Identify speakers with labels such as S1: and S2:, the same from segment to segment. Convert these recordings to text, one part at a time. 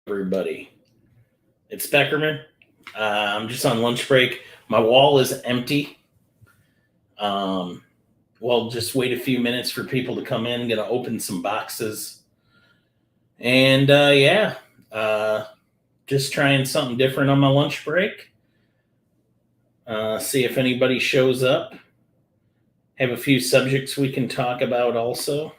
S1: everybody. It's Beckermin. I'm just on lunch break. My wall is empty. Well, just wait a few minutes for people to come in. I'm going to open some boxes. And just trying something different on my lunch break. See if anybody shows up. Have a few subjects we can talk about also.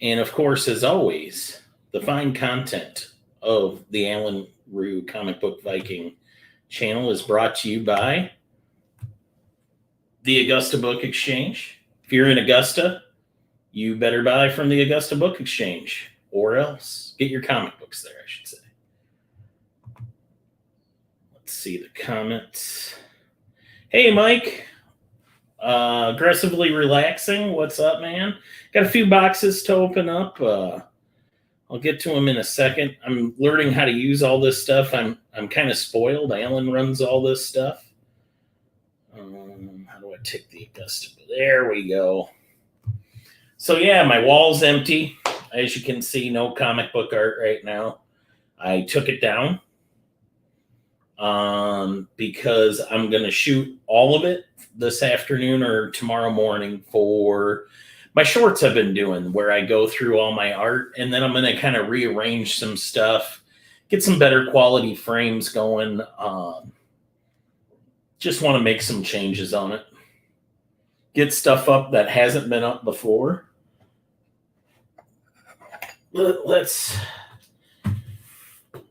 S1: And of course, as always, the fine content of the Alan Rue Comic Book Viking channel is brought to you by the Augusta Book Exchange. If you're in Augusta, you better buy from the Augusta Book Exchange, or else get your comic books there, I should say. Let's see the comments. Hey, Mike. Aggressively relaxing. What's up, man? Got a few boxes to open up. I'll get to them in a second. I'm learning how to use all this stuff. I'm kind of spoiled. Alan runs all this stuff. How do I take the Augusta? There we go. So yeah, my wall's empty. As you can see, no comic book art right now. I took it down because I'm going to shoot all of it this afternoon or tomorrow morning for my shorts I've been doing, where I go through all my art, and then I'm going to kind of rearrange some stuff, get some better quality frames going. Just want to make some changes on it. Get stuff up that hasn't been up before.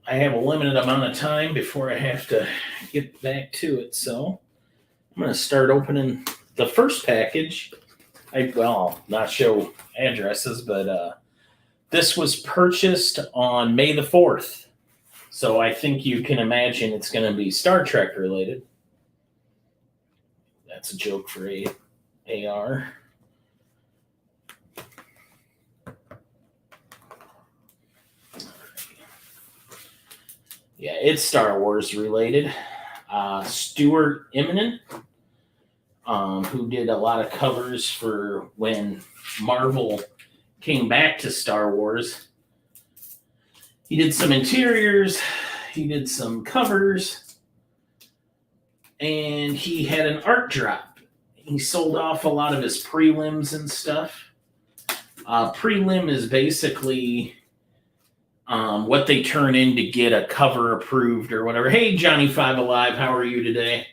S1: I have a limited amount of time before I have to get back to it, so I'm going to start opening the first package. I'll not show addresses, but this was purchased on May the 4th. So I think you can imagine it's going to be Star Trek related. That's a joke for AR. Yeah, it's Star Wars related. Stuart Immonen, who did a lot of covers for when Marvel came back to Star Wars. He did some interiors, he did some covers, and he had an art drop. He sold off a lot of his prelims and stuff. Prelim is basically what they turn in to get a cover approved or whatever. Hey, Johnny Five Alive, how are you today?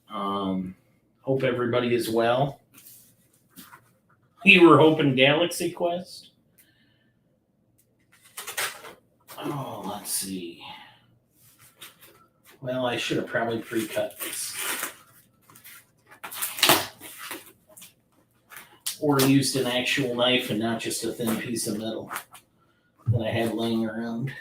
S1: Hope everybody is well. You were hoping Galaxy Quest? Oh, let's see. Well, I should have probably pre-cut this. Or used an actual knife and not just a thin piece of metal that I had laying around.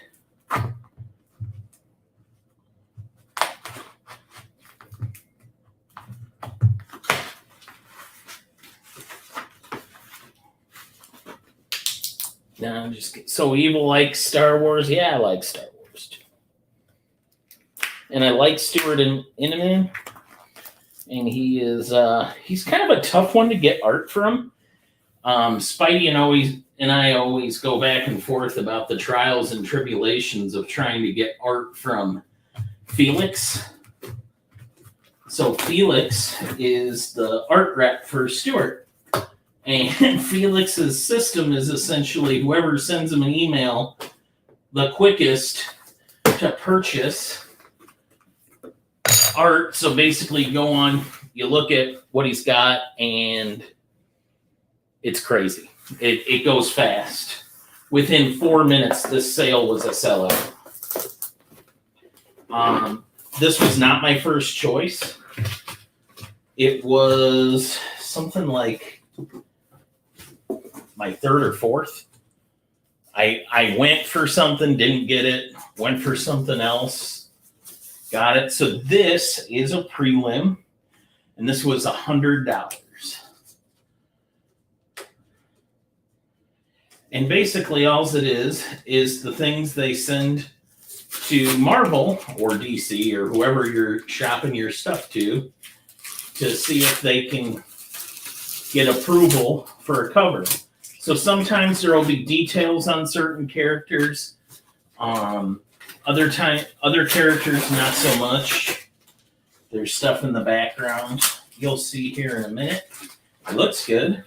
S1: No, I'm just so Evil likes Star Wars. Yeah, I like Star Wars too. And I like Stuart Immonen. And he's kind of a tough one to get art from. Spidey and I always go back and forth about the trials and tribulations of trying to get art from Felix. So Felix is the art rep for Stuart. And Felix's system is essentially whoever sends him an email the quickest to purchase art. So basically you go on, you look at what he's got, and it's crazy. It goes fast. Within 4 minutes, this sale was a sellout. This was not my first choice. It was something like my third or fourth. I went for something, didn't get it, went for something else, got it. So this is a prelim, and this was $100. And basically all it is the things they send to Marvel or DC or whoever you're shopping your stuff to see if they can get approval for a cover. So sometimes there will be details on certain characters. Other characters, not so much. There's stuff in the background. You'll see here in a minute. It looks good.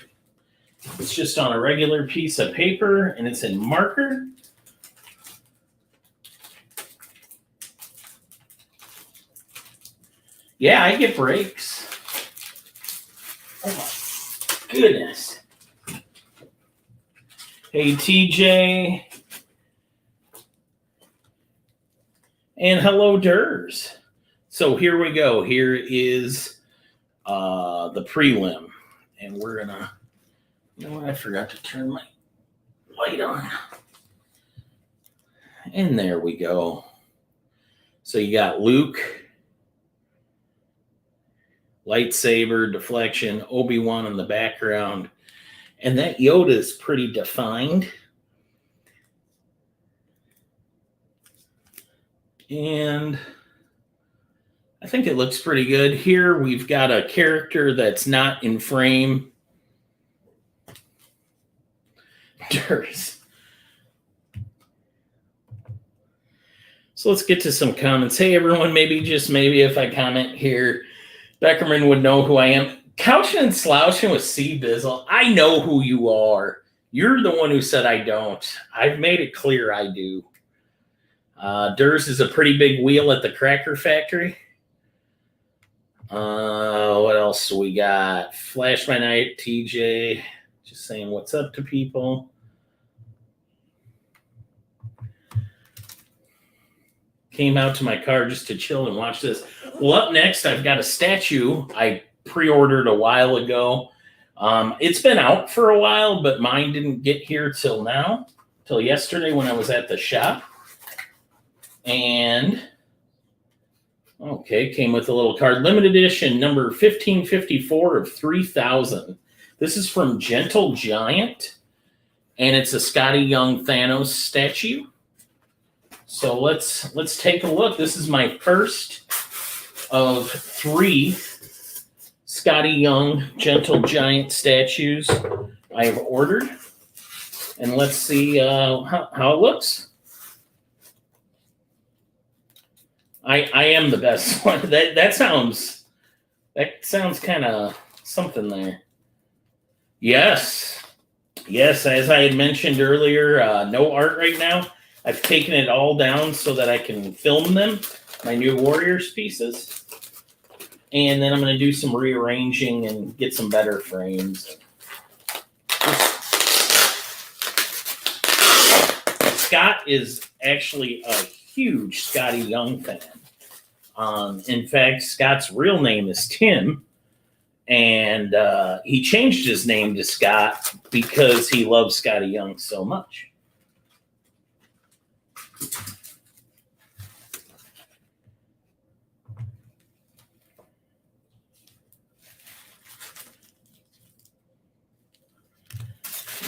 S1: It's just on a regular piece of paper, and it's in marker. Yeah, I get breaks. Oh my goodness. Hey, TJ. And hello, Durs. So here we go. Here is the prelim. And we're going to, you know what, I forgot to turn my light on. And there we go. So you got Luke, lightsaber, deflection, Obi-Wan in the background. And that Yoda is pretty defined. And I think it looks pretty good. Here we've got a character that's not in frame. Durs. So let's get to some comments. Hey everyone, maybe if I comment here, Beckermin would know who I am. Couching and Slouching with C. Bizzle. I know who you are. You're the one who said I don't. I've made it clear I do. Durs is a pretty big wheel at the Cracker Factory. What else do we got? Flash by Night, TJ. Just saying what's up to people. Came out to my car just to chill and watch this. Well, up next, I've got a statue I pre-ordered a while ago. It's been out for a while, but mine didn't get here till yesterday when I was at the shop. And okay, came with a little card. Limited edition number 1554 of 3000. This is from Gentle Giant, and it's a Scotty Young Thanos statue. So let's take a look. This is my first of 3 Scotty Young Gentle Giant statues I have ordered. And let's see how it looks. I am the best one. That sounds kind of something there. Yes, as I had mentioned earlier, no art right now. I've taken it all down so that I can film them, my new Warriors pieces. And then I'm going to do some rearranging and get some better frames. Scott is actually a huge Scotty Young fan. In fact, Scott's real name is Tim, and he changed his name to Scott because he loves Scotty Young so much.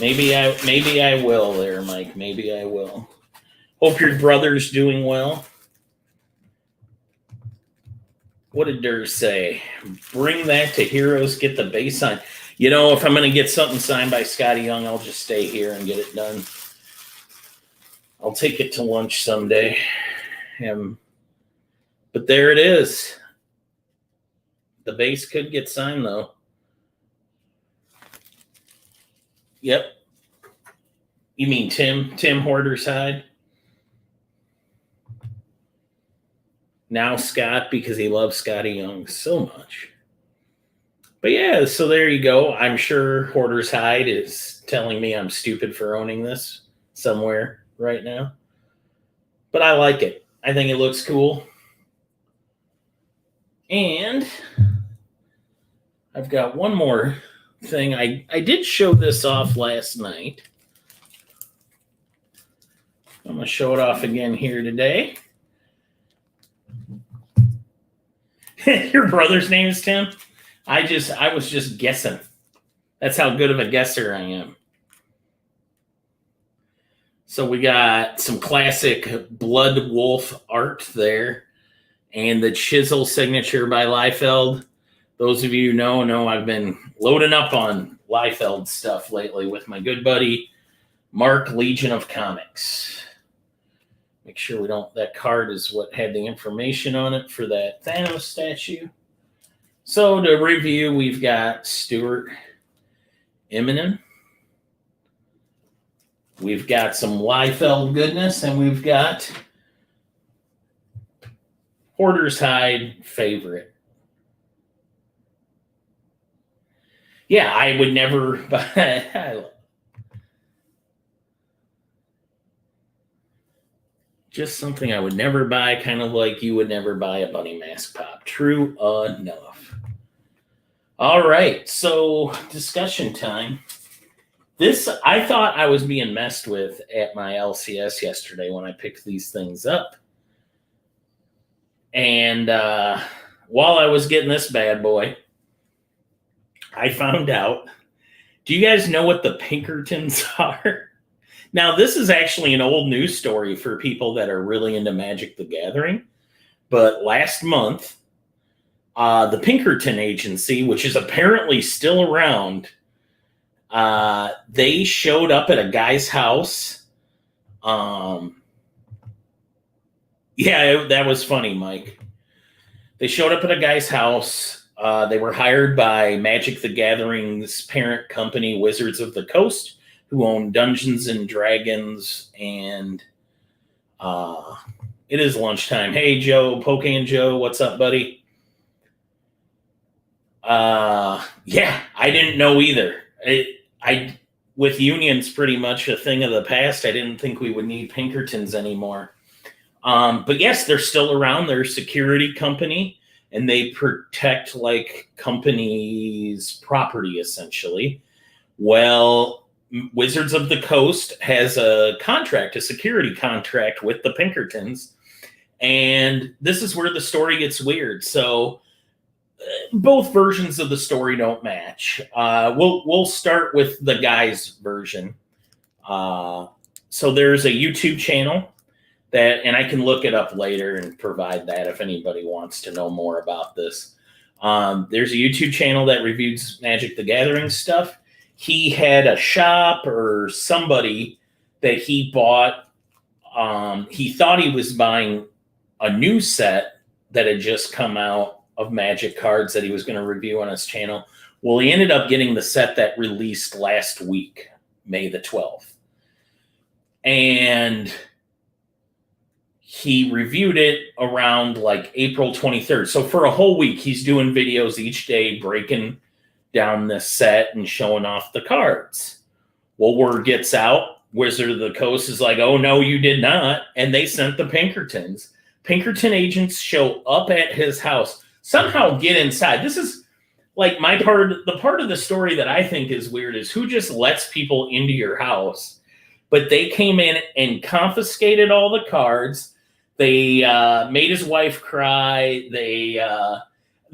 S1: Maybe I will there, Mike. Maybe I will. Hope your brother's doing well. What did Durs say? Bring that to Heroes, get the base signed. You know, if I'm going to get something signed by Scotty Young, I'll just stay here and get it done. I'll take it to lunch someday. But there it is. The base could get signed, though. Yep. You mean Tim Hoarder's Hide? Now Scott, because he loves Scotty Young so much. But yeah, so there you go. I'm sure Hoarder's Hide is telling me I'm stupid for owning this somewhere right now. But I like it. I think it looks cool. And I've got one more thing. I did show this off last night. I'm going to show it off again here today. Your brother's name is Tim? I was just guessing. That's how good of a guesser I am. So we got some classic Blood Wolf art there. And the chisel signature by Liefeld. Those of you who know I've been loading up on Liefeld stuff lately with my good buddy Mark, Legion of Comics. Make sure we don't. That card is what had the information on it for that Thanos statue. So to review, we've got Stuart Immonen. We've got some Liefeld goodness, and we've got Hoarder's Hide favorite. Yeah, I would never buy. Just something I would never buy, kind of like you would never buy a bunny mask pop. True enough. All right, so discussion time. This, I thought I was being messed with at my LCS yesterday when I picked these things up. And while I was getting this bad boy, I found out. Do you guys know what the Pinkertons are? Now, this is actually an old news story for people that are really into Magic the Gathering. But last month, the Pinkerton Agency, which is apparently still around, they showed up at a guy's house. Yeah, that was funny, Mike. They showed up at a guy's house. They were hired by Magic the Gathering's parent company, Wizards of the Coast, who own Dungeons and Dragons, and it is lunchtime. Hey, Joe, Pocan Joe, what's up, buddy? Yeah, I didn't know either. I with unions pretty much a thing of the past. I didn't think we would need Pinkertons anymore. But yes, they're still around. They're a security company, and they protect like companies' property essentially. Well, Wizards of the Coast has a contract, a security contract with the Pinkertons, and this is where the story gets weird. So both versions of the story don't match. We'll start with the guy's version. So there's a YouTube channel that, and I can look it up later and provide that if anybody wants to know more about this. There's a YouTube channel that reviews Magic the Gathering stuff. He had a shop or somebody that he bought. He thought he was buying a new set that had just come out of Magic cards that he was going to review on his channel. Well, he ended up getting the set that released last week, May the 12th. And he reviewed it around like April 23rd. So for a whole week, he's doing videos each day, breaking down this set and showing off the cards. Well, word gets out. Wizard of the Coast is like, oh, no, you did not. And they sent the Pinkertons. Pinkerton agents show up at his house, somehow get inside. This is like the part of the story that I think is weird is who just lets people into your house. But they came in and confiscated all the cards. They made his wife cry.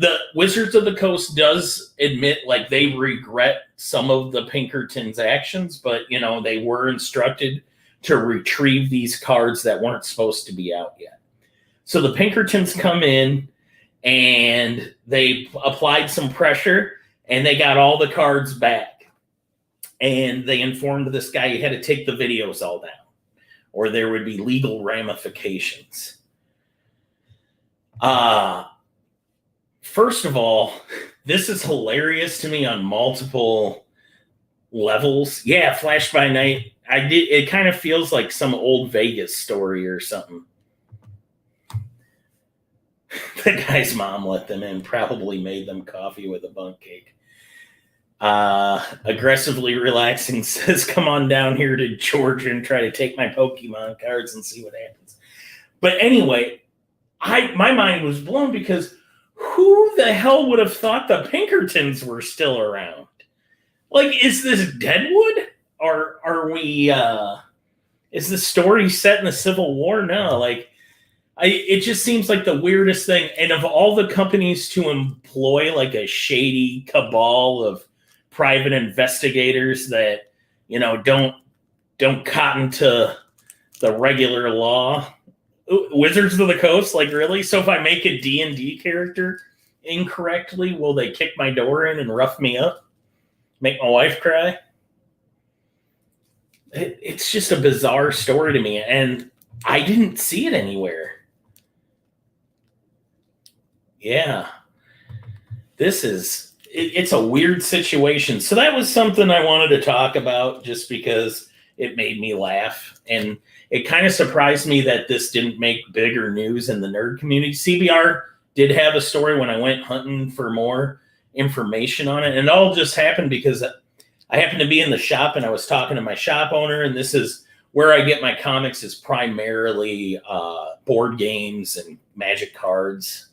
S1: The Wizards of the Coast does admit like they regret some of the Pinkertons' actions, but you know, they were instructed to retrieve these cards that weren't supposed to be out yet. So the Pinkertons come in and they applied some pressure and they got all the cards back. And they informed this guy he had to take the videos all down or there would be legal ramifications. First of all, this is hilarious to me on multiple levels. Yeah, Flash by Night. It kind of feels like some old Vegas story or something. The guy's mom let them in, probably made them coffee with a bunk cake. Aggressively relaxing says, come on down here to Georgia and try to take my Pokemon cards and see what happens. But anyway, my mind was blown because who the hell would have thought the Pinkertons were still around? Like, is this Deadwood? Or are we, is the story set in the Civil War? No, like, it just seems like the weirdest thing. And of all the companies to employ like a shady cabal of private investigators that, you know, don't cotton to the regular law, Wizards of the Coast, like really? So if I make a D&D character incorrectly, will they kick my door in and rough me up? Make my wife cry. It's just a bizarre story to me, and I didn't see it anywhere. Yeah, it's a weird situation. So that was something I wanted to talk about just because it made me laugh. And it kind of surprised me that this didn't make bigger news in the nerd community. CBR did have a story when I went hunting for more information on it. And it all just happened because I happened to be in the shop and I was talking to my shop owner. And this is where I get my comics, is primarily board games and Magic cards.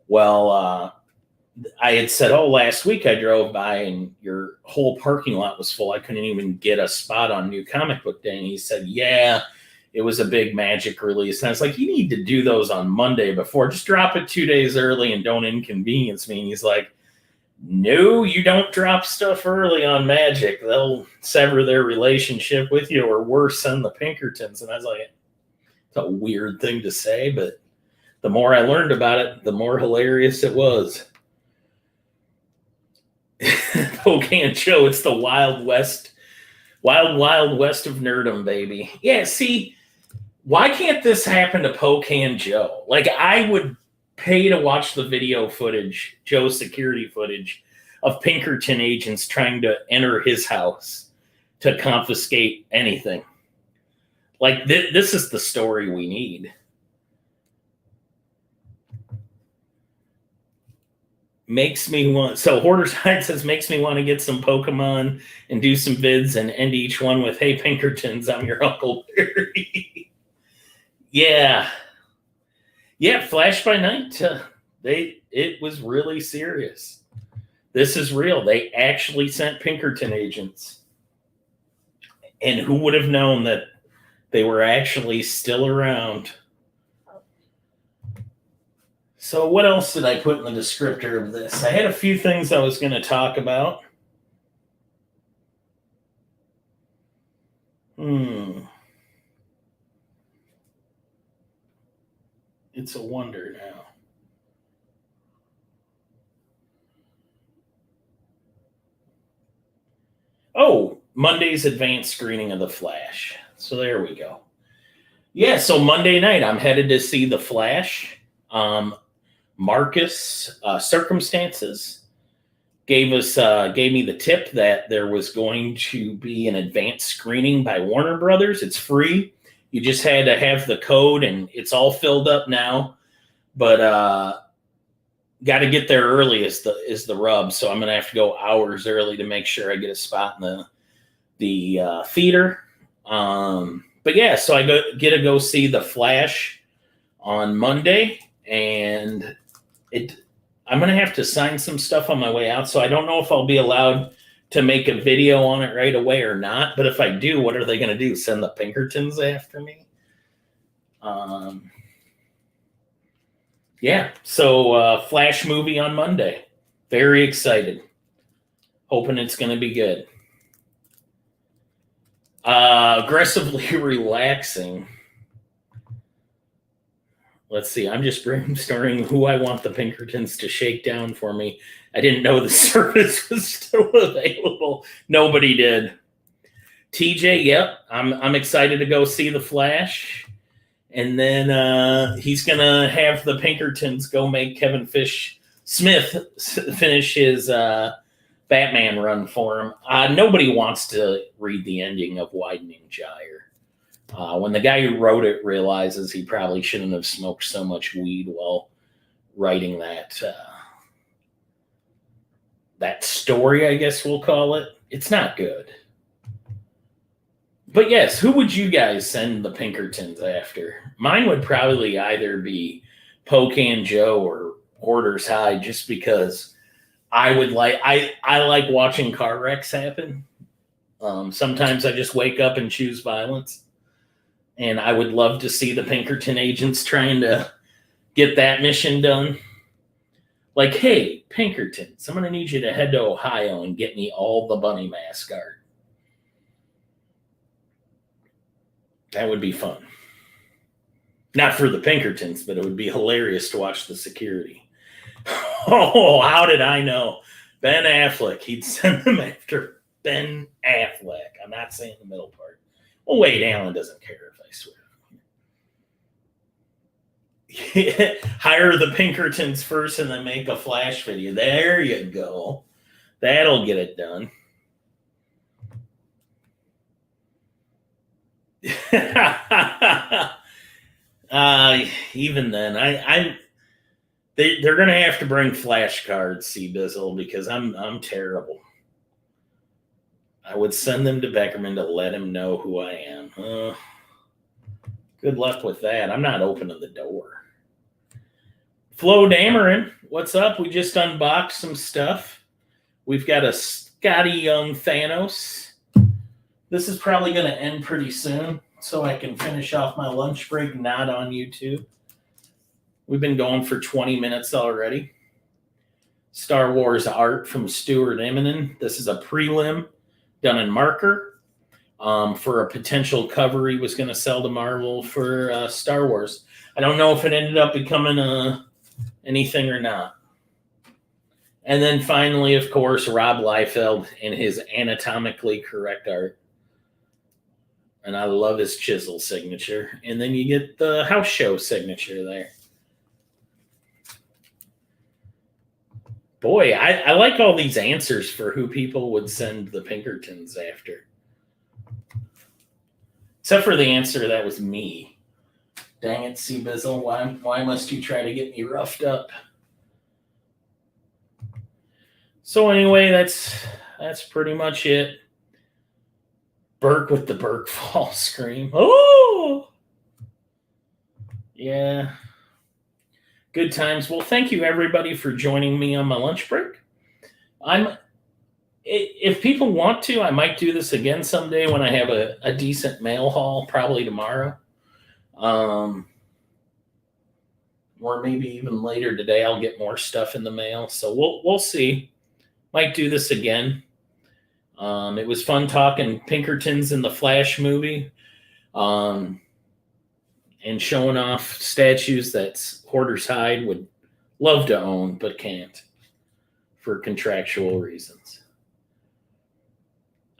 S1: Well, I had said, oh, last week I drove by and your whole parking lot was full. I couldn't even get a spot on New Comic Book Day. And he said, yeah, it was a big Magic release. And I was like, you need to do those on Monday before. Just drop it 2 days early and don't inconvenience me. And he's like, no, you don't drop stuff early on Magic. They'll sever their relationship with you, or worse, send the Pinkertons. And I was like, it's a weird thing to say, but the more I learned about it, the more hilarious it was. Pocan Joe, it's the Wild West of nerdom, baby. Yeah, see, why can't this happen to Pocan Joe? Like, I would pay to watch the video footage, Joe's security footage, of Pinkerton agents trying to enter his house to confiscate anything. Like, this is the story we need. Makes me want, so Hoarder's Hide says, makes me want to get some Pokemon and do some vids and end each one with, hey, Pinkertons, I'm your Uncle Barry. Yeah, Flash by Night, it was really serious. This is real. They actually sent Pinkerton agents. And who would have known that they were actually still around? So what else did I put in the descriptor of this? I had a few things I was going to talk about. It's a wonder now. Oh, Monday's advanced screening of The Flash. So there we go. Yeah, so Monday night, I'm headed to see The Flash. Marcus Circumstances gave me the tip that there was going to be an advanced screening by Warner Brothers. It's free. You just had to have the code, and it's all filled up now. But got to get there early is the rub. So I'm gonna have to go hours early to make sure I get a spot in the theater. But yeah, so I get to go see The Flash on Monday, and I'm going to have to sign some stuff on my way out, so I don't know if I'll be allowed to make a video on it right away or not. But if I do, what are they going to do? Send the Pinkertons after me? Yeah, so Flash movie on Monday. Very excited. Hoping it's going to be good. Aggressively relaxing. Let's see. I'm just brainstorming who I want the Pinkertons to shake down for me. I didn't know the service was still available. Nobody did. TJ, yep. I'm excited to go see The Flash. And then he's going to have the Pinkertons go make Kevin Smith finish his Batman run for him. Nobody wants to read the ending of Widening Gyre. When the guy who wrote it realizes he probably shouldn't have smoked so much weed while writing that story, I guess we'll call it. It's not good. But yes, who would you guys send the Pinkertons after? Mine would probably either be Pocan Joe or Hoarder's Hide, just because I like watching car wrecks happen. Sometimes I just wake up and choose violence. And I would love to see the Pinkerton agents trying to get that mission done. Like, hey, Pinkertons, I'm going to need you to head to Ohio and get me all the bunny mask art. That would be fun. Not for the Pinkertons, but it would be hilarious to watch the security. Oh, how did I know? Ben Affleck. He'd send them after Ben Affleck. I'm not saying the middle part. Well, Wade Allen doesn't care if I swear. Hire the Pinkertons first and then make a flash video. There you go. That'll get it done. Even then, they're gonna have to bring flashcards, C-Bizzle, because I'm terrible. I would send them to Beckermin to let him know who I am. Good luck with that. I'm not opening the door. Flo Dameron, what's up? We just unboxed some stuff. We've got a Scotty Young Thanos. This is probably going to end pretty soon, so I can finish off my lunch break not on YouTube. We've been going for 20 minutes already. Star Wars art from Stuart Immonen. This is a prelim done in marker for a potential cover he was going to sell to Marvel for Star Wars. I don't know if it ended up becoming anything or not. And then finally, of course, Rob Liefeld in his anatomically correct art. And I love his chisel signature. And then you get the house show signature there. Boy, I like all these answers for who people would send the Pinkertons after. Except for the answer that was me. Dang it, C-Bizzle. Why must you try to get me roughed up? So anyway, that's pretty much it. Burke with the Burke Fall scream. Oh! Yeah. Good times. Well, thank you everybody for joining me on my lunch break. If people want to, I might do this again someday when I have a decent mail haul, probably tomorrow. Or maybe even later today I'll get more stuff in the mail. So we'll see. Might do this again. It was fun talking Pinkertons in the Flash movie. And showing off statues that Hoarders Hide would love to own but can't for contractual reasons.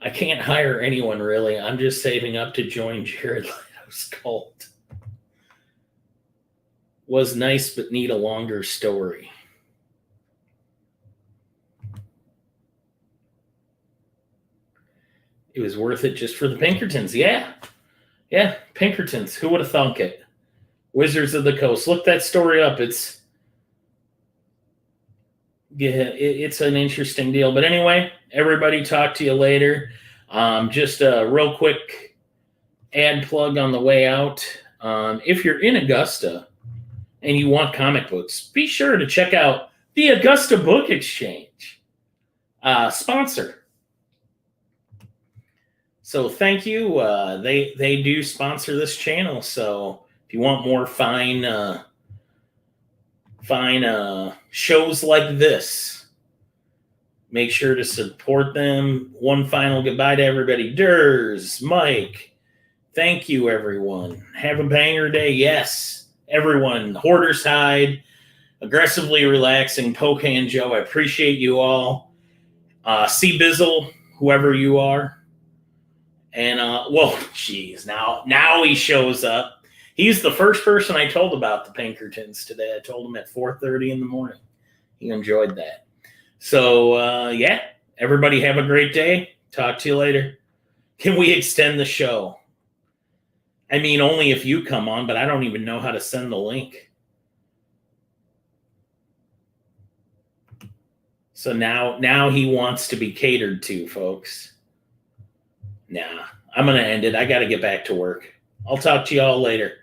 S1: I can't hire anyone, really. I'm just saving up to join Jared Leto's cult. Was nice but need a longer story. It was worth it just for the Pinkertons. Yeah, Pinkertons. Who would have thunk it? Wizards of the Coast. Look that story up. It's an interesting deal. But anyway, everybody, talk to you later. Just a real quick ad plug on the way out. If you're in Augusta and you want comic books, be sure to check out the Augusta Book Exchange. Sponsor. So thank you. They do sponsor this channel. So if you want more fine shows like this, make sure to support them. One final goodbye to everybody. Durs, Mike, thank you, everyone. Have a banger day. Yes, everyone. Hoarders Hide, Aggressively Relaxing, Pocan Joe. I appreciate you all. C-Bizzle, whoever you are. And, well, geez, now he shows up. He's the first person I told about the Pinkertons today. I told him at 4:30 in the morning. He enjoyed that. So, yeah, everybody have a great day. Talk to you later. Can we extend the show? I mean, only if you come on, but I don't even know how to send the link. So now he wants to be catered to, folks. Nah, I'm going to end it. I got to get back to work. I'll talk to you all later.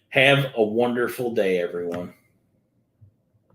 S1: Have a wonderful day, everyone.